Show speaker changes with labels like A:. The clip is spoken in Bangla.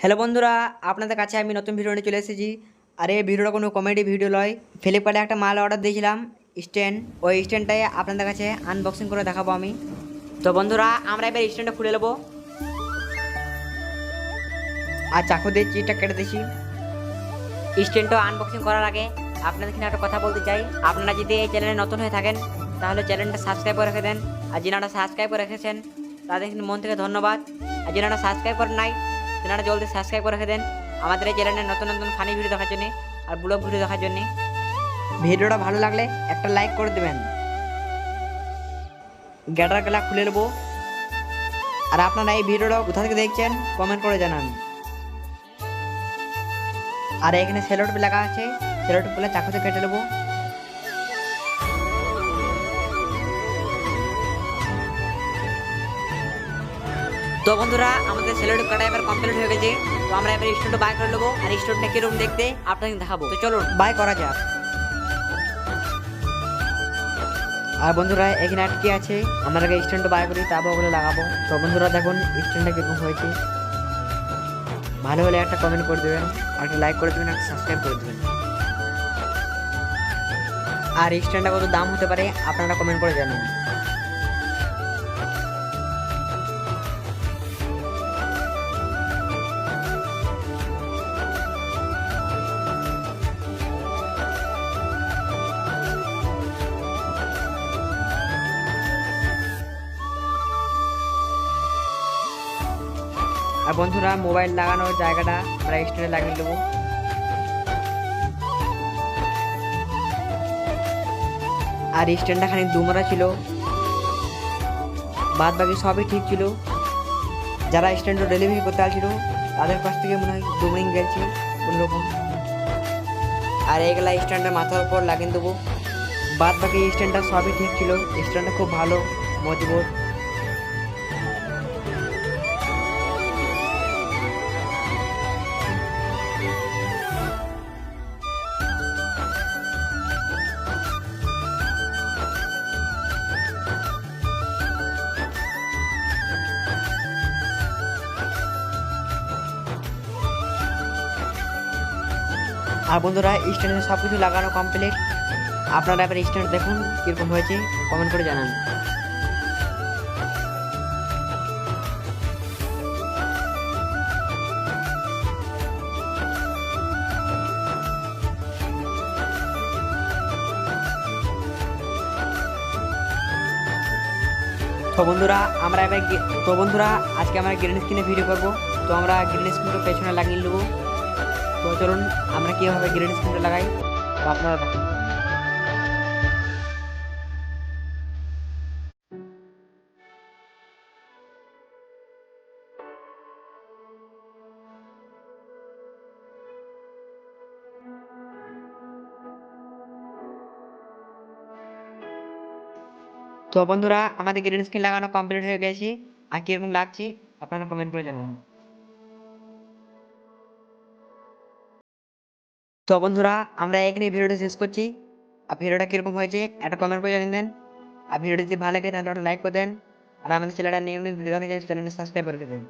A: হ্যালো বন্ধুরা, আপনাদের কাছে আমি নতুন ভিডিও নিয়ে চলে এসেছি। আর এই ভিডিওটা কোনো কমেডি ভিডিও নয়। ফ্লিপকার্টে একটা মাল অর্ডার দিয়েছিলাম, স্ট্যান্ড। ওই স্ট্যান্ডটাই আপনাদের কাছে আনবক্সিং করে দেখাবো আমি। তো বন্ধুরা, আমরা এবার স্ট্যান্ডটা খুলে নেবো আর চাকু দিয়ে চিটটা কেটে দিচ্ছি। স্ট্যান্ডটা আনবক্সিং করার আগে আপনাদের এখানে একটা কথা বলতে চাই। আপনারা যদি এই চ্যানেলে নতুন হয়ে থাকেন তাহলে চ্যানেলটা সাবস্ক্রাইব করে রেখে দেন। আর যারা সাবস্ক্রাইব করে রেখেছেন তাদের কিন্তু মন থেকে ধন্যবাদ। আর যারা সাবস্ক্রাইব করেন নাই তারা জলদি সাবস্ক্রাইব করে রেখে দেন আমাদের এই চ্যানেলে নতুন নতুন ফানি ভিডিও দেখার জন্য আর ব্লগ ভিডিও দেখার জন্য। ভিডিওটা ভালো লাগলে একটা লাইক করে দেবেন। গ্যাটার গলা খুলে নেবো। আর আপনারা এই ভিডিওটা কোথা থেকে দেখছেন কমেন্ট করে জানান। আর এখানে সেলো টেপ লাগা আছে, সেলো টেপগুলো চাকুতে কেটে নেবো। তো বন্ধুরা, আমাদের সেলো টেপ কাটা এবার কমপ্লিট হয়ে গেছে। তো আমরা এবার স্টুডেন্ট বাই করে নেবো আর স্টুডেন্টটা কিরকম দেখতে আপনাদের দেখাবো। তো চলুন বাই করা যাক। আর বন্ধুরা, এখানে আটকে আছে, আমরা আগে স্ট্যান্ডটা বাই করি তারপর ওগুলো লাগাবো। তো বন্ধুরা দেখুন স্ট্যান্ডটা কিরকম হয়েছে। ভালো হলে একটা কমেন্ট করে দেবেন, একটা লাইক করে দেবেন, একটা সাবস্ক্রাইব করে দেবেন। আর স্ট্যান্ডটা কত দাম হতে পারে আপনারা কমেন্ট করে জানান। আর বন্ধুরা, মোবাইল লাগানোর জায়গাটা আমরা স্ট্যান্ডে লাগিয়ে দেবো। আর স্ট্যান্ডটা খানিক দুমরা ছিল, বাদ বাকি সবই ঠিক ছিল। যারা স্ট্যান্ডটা ডেলিভারি করতে আসছিল তাদের কাছ থেকে মনে হয় দুমরিং গেছে কোনোরকম। আর এগুলা স্ট্যান্ডের মাথার উপর লাগিয়ে দেবো। বাদ বাকি স্ট্যান্ডটা সবই ঠিক ছিল, স্ট্যান্ডটা খুব ভালো মজবুত। আর বন্ধুরা, স্ট্যান্ডে সব কিছু লাগানো কমপ্লিট। আপনারা এবার স্ট্যান্ড দেখুন কীরকম হয়েছে, কমেন্ট করে জানান। তো বন্ধুরা আজকে আমরা গ্রিন স্ক্রিনে ভিডিও করব। তো আমরা গ্রিন স্ক্রিনটা পেছনে লাগিয়ে নেবো। তো চলুন আমরা কীভাবে গ্রিন স্ক্রিনটা লাগাই তো আপনারা দেখুন। তো বন্ধুরা, আমাদের গ্রিন স্ক্রিন লাগানো কমপ্লিট হয়ে গেছে। আর কীরকম লাগছে আপনারা কমেন্ট করে জানান। তো বন্ধুরা, আমরা এখানে ভিডিওটা শেষ করছি। আর ভিডিওটা কীরকম হয়েছে একটা কমেন্ট করে জানিয়ে দেন। আর ভিডিওটি যদি ভালো লাগে তাহলে একটা লাইক করে দেন। আর আমাদের চ্যানেলটা নিয়মিত ভিডিও দেখতে চ্যানেলটা সাবস্ক্রাইব করে দেবেন।